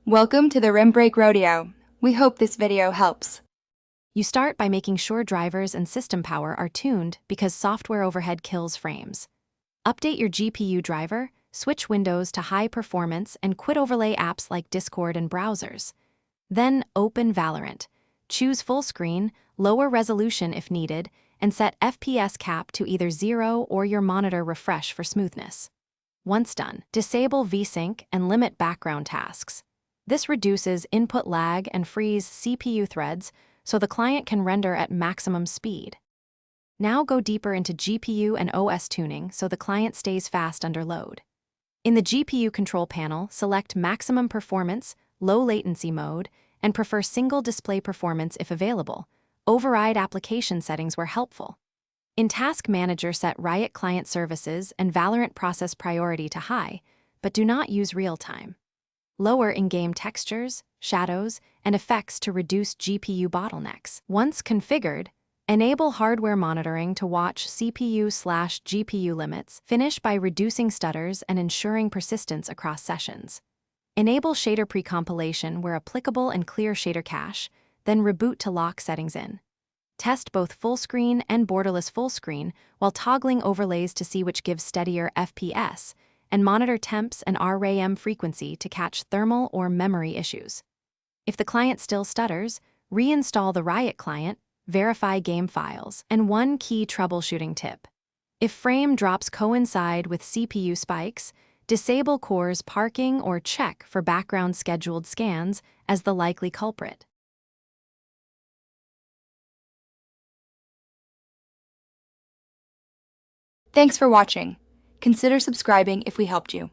Welcome to the Rim Break Rodeo. We hope this video helps. You start by making sure drivers and system power are tuned because software overhead kills frames. Update your GPU driver, switch Windows to high performance, and quit overlay apps like Discord and browsers. Then open Valorant. Choose full screen, lower resolution if needed, and set FPS cap to either 0 or your monitor refresh for smoothness. Once done, disable VSync and limit background tasks. This reduces input lag and frees CPU threads so the client can render at maximum speed. Now go deeper into GPU and OS tuning so the client stays fast under load. In the GPU control panel, select Maximum Performance, Low Latency mode, and prefer Single Display Performance if available. Override application settings where helpful. In Task Manager, set Riot Client Services and Valorant Process Priority to high, but do not use real-time. Lower in-game textures, shadows, and effects to reduce GPU bottlenecks. Once configured, enable hardware monitoring to watch CPU/GPU limits. Finish by reducing stutters and ensuring persistence across sessions. Enable shader precompilation where applicable and clear shader cache, then reboot to lock settings in. Test both full screen and borderless full screen while toggling overlays to see which gives steadier FPS, and monitor temps and RAM frequency to catch thermal or memory issues. If the client still stutters, reinstall the Riot client, verify game files, and one key troubleshooting tip. If frame drops coincide with CPU spikes, disable cores parking or check for background scheduled scans as the likely culprit. Thanks for watching. Consider subscribing if we helped you.